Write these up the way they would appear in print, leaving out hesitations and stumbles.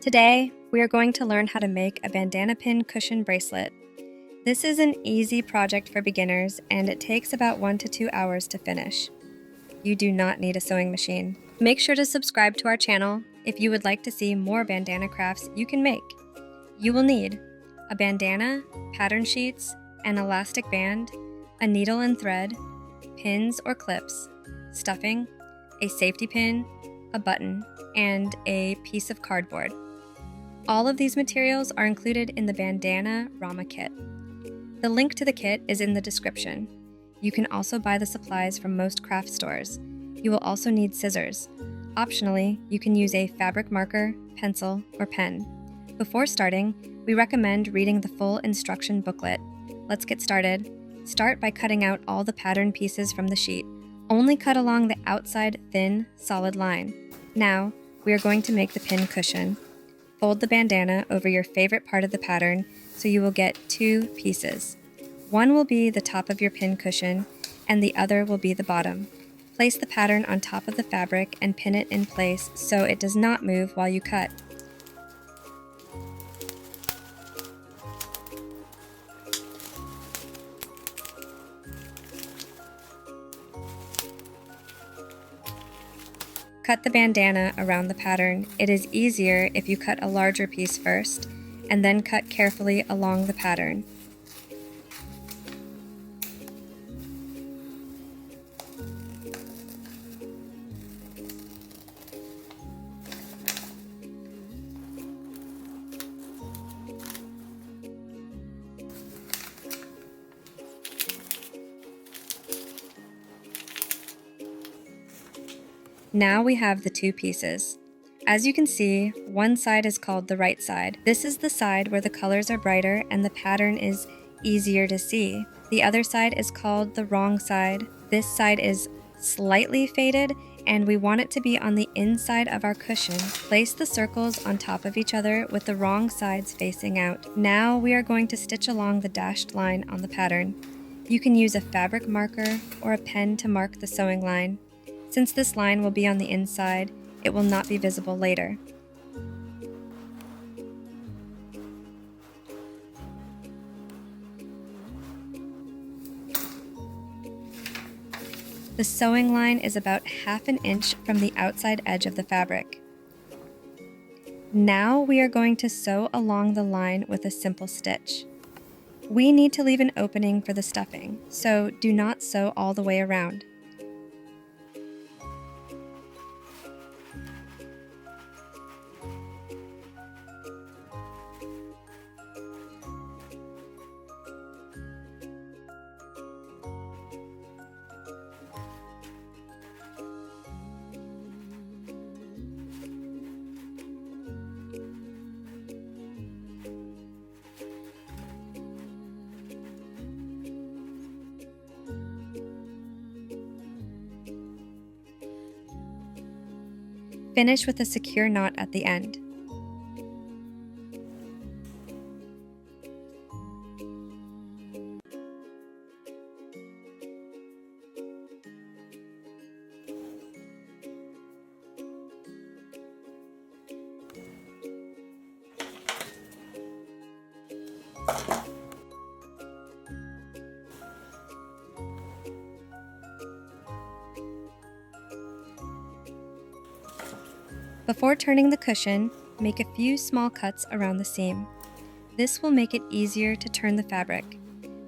Today, we are going to learn how to make a bandana pin cushion bracelet. This is an easy project for beginners and it takes about 1 to 2 hours to finish. You do not need a sewing machine. Make sure to subscribe to our channel if you would like to see more bandana crafts you can make. You will need a bandana, pattern sheets, an elastic band, a needle and thread, pins or clips, stuffing, a safety pin, a button, and a piece of cardboard. All of these materials are included in the Bandana Rama kit. The link to the kit is in the description. You can also buy the supplies from most craft stores. You will also need scissors. Optionally, you can use a fabric marker, pencil, or pen. Before starting, we recommend reading the full instruction booklet. Let's get started. Start by cutting out all the pattern pieces from the sheet. Only cut along the outside thin, solid line. Now, we are going to make the pin cushion. Fold the bandana over your favorite part of the pattern so you will get 2 pieces. One will be the top of your pin cushion and the other will be the bottom. Place the pattern on top of the fabric and pin it in place so it does not move while you cut. Cut the bandana around the pattern. It is easier if you cut a larger piece first, and then cut carefully along the pattern. Now we have the 2 pieces. As you can see, one side is called the right side. This is the side where the colors are brighter and the pattern is easier to see. The other side is called the wrong side. This side is slightly faded and we want it to be on the inside of our cushion. Place the circles on top of each other with the wrong sides facing out. Now we are going to stitch along the dashed line on the pattern. You can use a fabric marker or a pen to mark the sewing line. Since this line will be on the inside, it will not be visible later. The sewing line is about 1/2 inch from the outside edge of the fabric. Now we are going to sew along the line with a simple stitch. We need to leave an opening for the stuffing, so do not sew all the way around. Finish with a secure knot at the end. Before turning the cushion, make a few small cuts around the seam. This will make it easier to turn the fabric.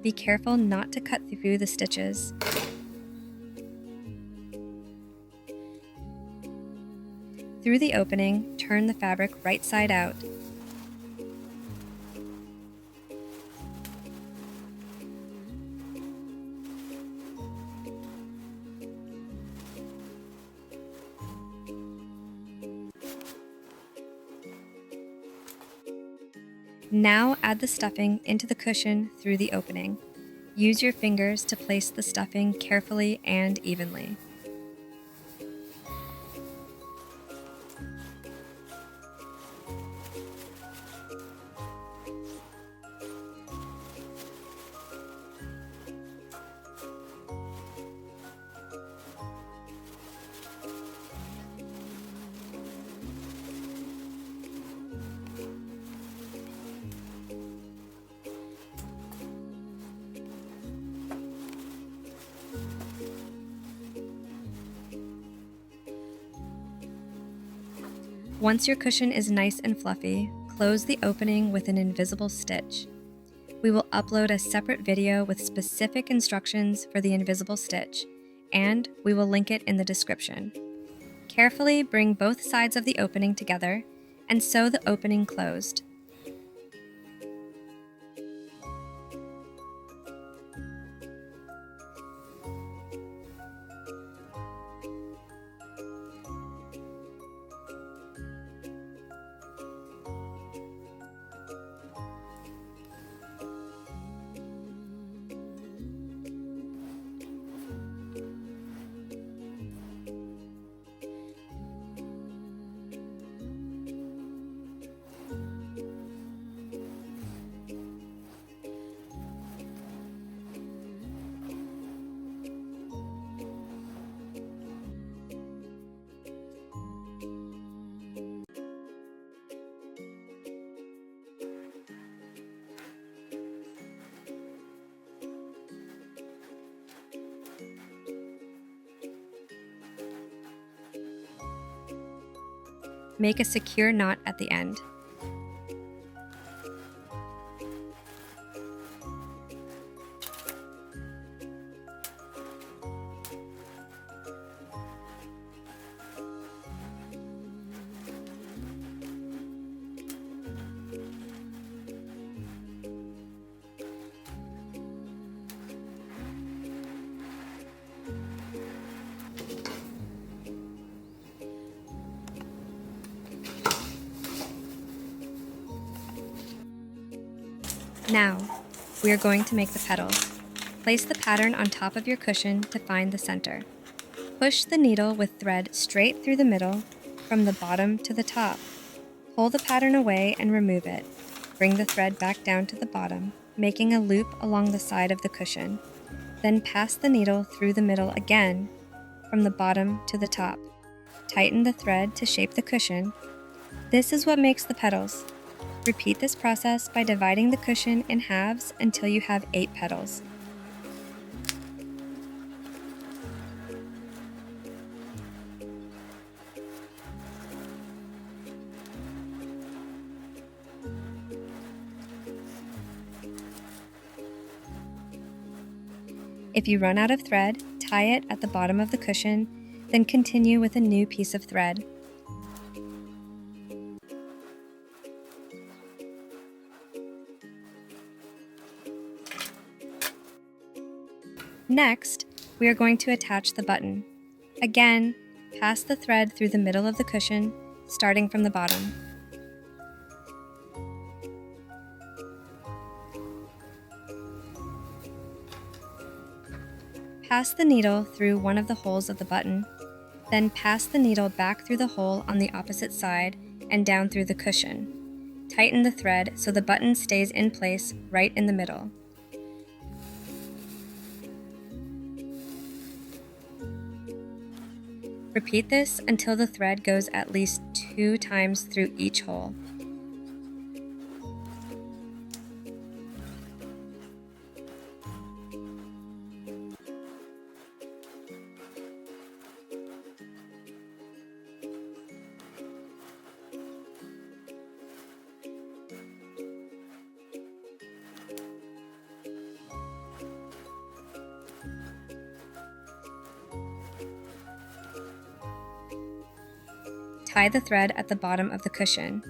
Be careful not to cut through the stitches. Through the opening, turn the fabric right side out. Now add the stuffing into the cushion through the opening. Use your fingers to place the stuffing carefully and evenly. Once your cushion is nice and fluffy, close the opening with an invisible stitch. We will upload a separate video with specific instructions for the invisible stitch, and we will link it in the description. Carefully bring both sides of the opening together and sew the opening closed. Make a secure knot at the end. Now, we are going to make the petals. Place the pattern on top of your cushion to find the center. Push the needle with thread straight through the middle, from the bottom to the top. Pull the pattern away and remove it. Bring the thread back down to the bottom, making a loop along the side of the cushion. Then pass the needle through the middle again, from the bottom to the top. Tighten the thread to shape the cushion. This is what makes the petals. Repeat this process by dividing the cushion in halves until you have 8 petals. If you run out of thread, tie it at the bottom of the cushion, then continue with a new piece of thread. Next, we are going to attach the button. Again, pass the thread through the middle of the cushion, starting from the bottom. Pass the needle through one of the holes of the button, then pass the needle back through the hole on the opposite side and down through the cushion. Tighten the thread so the button stays in place right in the middle. Repeat this until the thread goes at least 2 times through each hole. Tie the thread at the bottom of the cushion.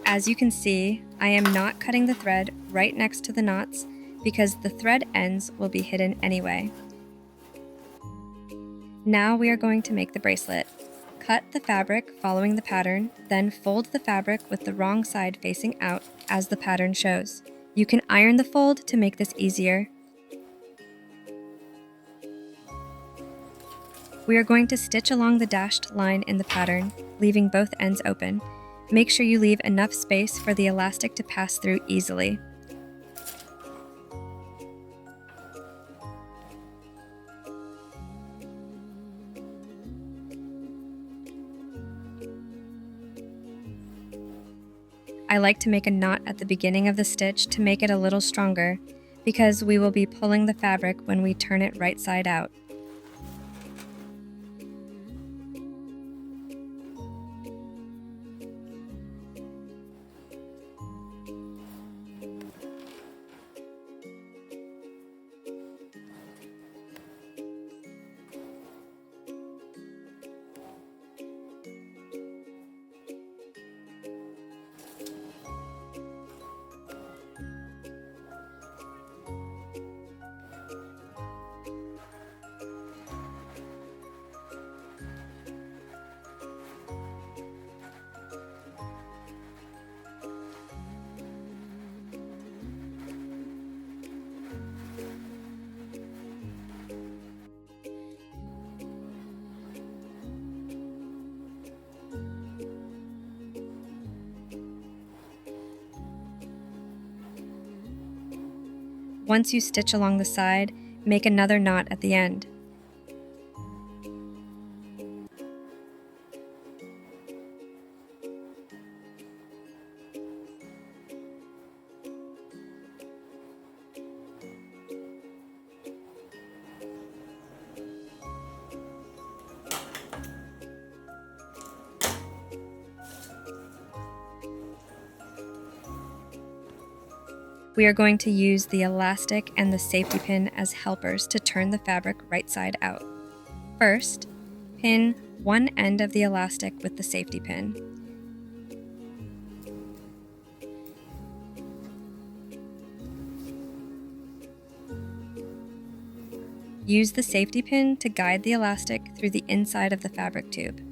As you can see, I am not cutting the thread right next to the knots because the thread ends will be hidden anyway. Now we are going to make the bracelet. Cut the fabric following the pattern, then fold the fabric with the wrong side facing out as the pattern shows. You can iron the fold to make this easier. We are going to stitch along the dashed line in the pattern, leaving both ends open. Make sure you leave enough space for the elastic to pass through easily. I like to make a knot at the beginning of the stitch to make it a little stronger, because we will be pulling the fabric when we turn it right side out. Once you stitch along the side, make another knot at the end. We are going to use the elastic and the safety pin as helpers to turn the fabric right side out. First, pin one end of the elastic with the safety pin. Use the safety pin to guide the elastic through the inside of the fabric tube.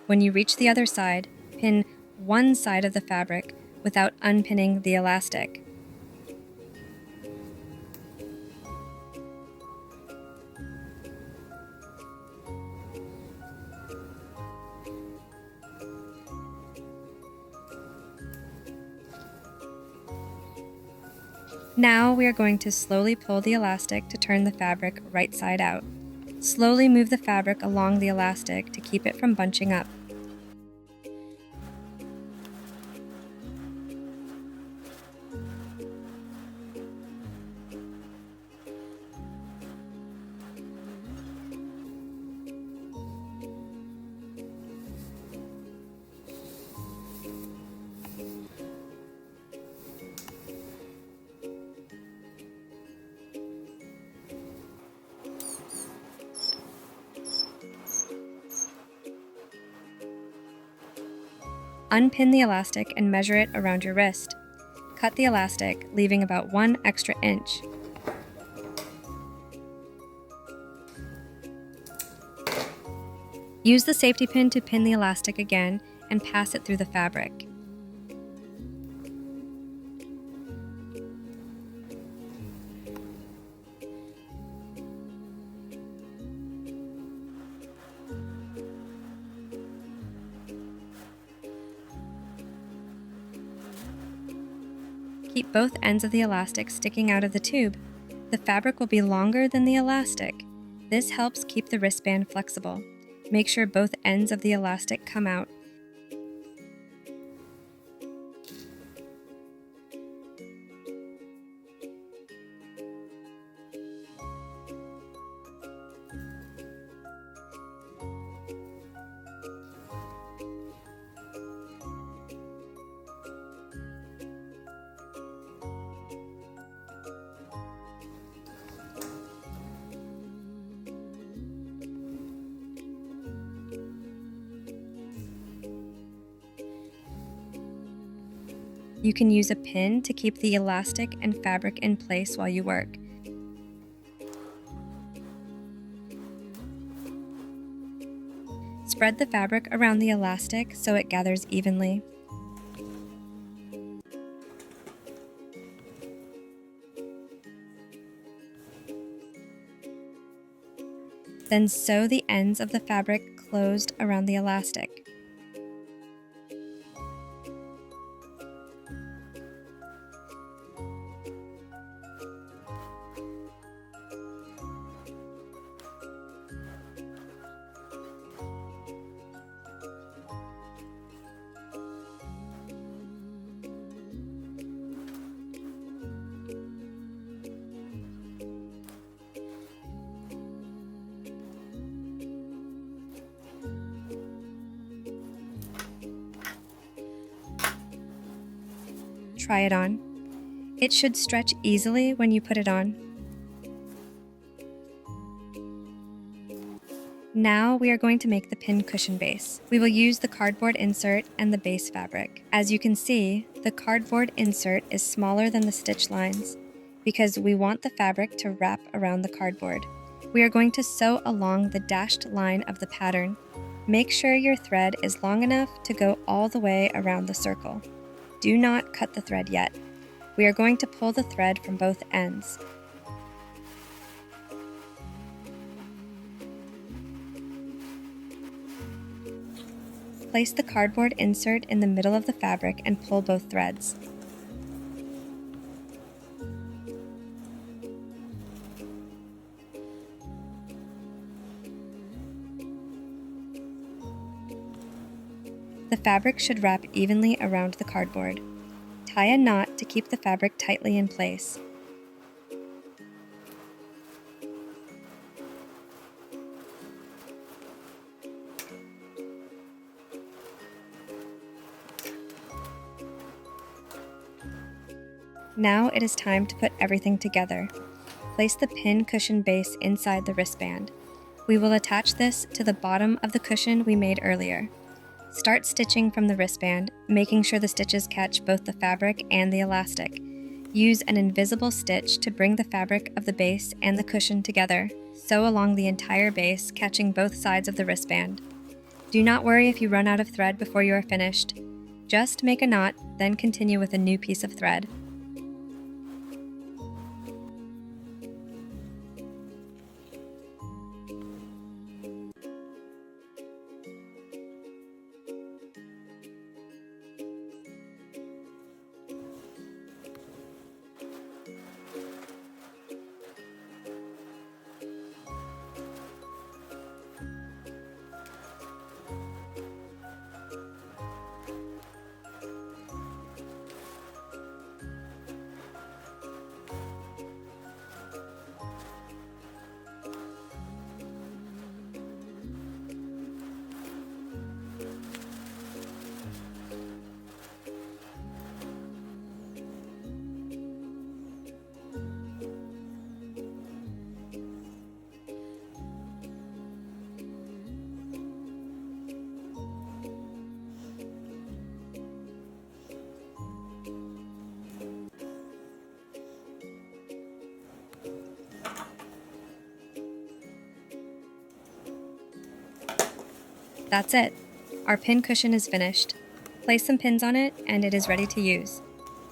When you reach the other side, pin one side of the fabric without unpinning the elastic. Now we are going to slowly pull the elastic to turn the fabric right side out. Slowly move the fabric along the elastic to keep it from bunching up. Unpin the elastic and measure it around your wrist. Cut the elastic, leaving about 1 extra inch. Use the safety pin to pin the elastic again and pass it through the fabric. Keep both ends of the elastic sticking out of the tube. The fabric will be longer than the elastic. This helps keep the wristband flexible. Make sure both ends of the elastic come out. You can use a pin to keep the elastic and fabric in place while you work. Spread the fabric around the elastic so it gathers evenly. Then sew the ends of the fabric closed around the elastic. Try it on. It should stretch easily when you put it on. Now we are going to make the pin cushion base. We will use the cardboard insert and the base fabric. As you can see, the cardboard insert is smaller than the stitch lines because we want the fabric to wrap around the cardboard. We are going to sew along the dashed line of the pattern. Make sure your thread is long enough to go all the way around the circle. Do not cut the thread yet. We are going to pull the thread from both ends. Place the cardboard insert in the middle of the fabric and pull both threads. The fabric should wrap evenly around the cardboard. Tie a knot to keep the fabric tightly in place. Now it is time to put everything together. Place the pin cushion base inside the wristband. We will attach this to the bottom of the cushion we made earlier. Start stitching from the wristband, making sure the stitches catch both the fabric and the elastic. Use an invisible stitch to bring the fabric of the base and the cushion together. Sew along the entire base, catching both sides of the wristband. Do not worry if you run out of thread before you are finished. Just make a knot, then continue with a new piece of thread. That's it. Our pin cushion is finished. Place some pins on it and it is ready to use.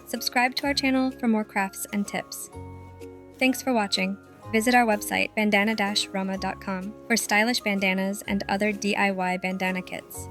Subscribe to our channel for more crafts and tips. Thanks for watching. Visit our website bandana-rama.com for stylish bandanas and other DIY bandana kits.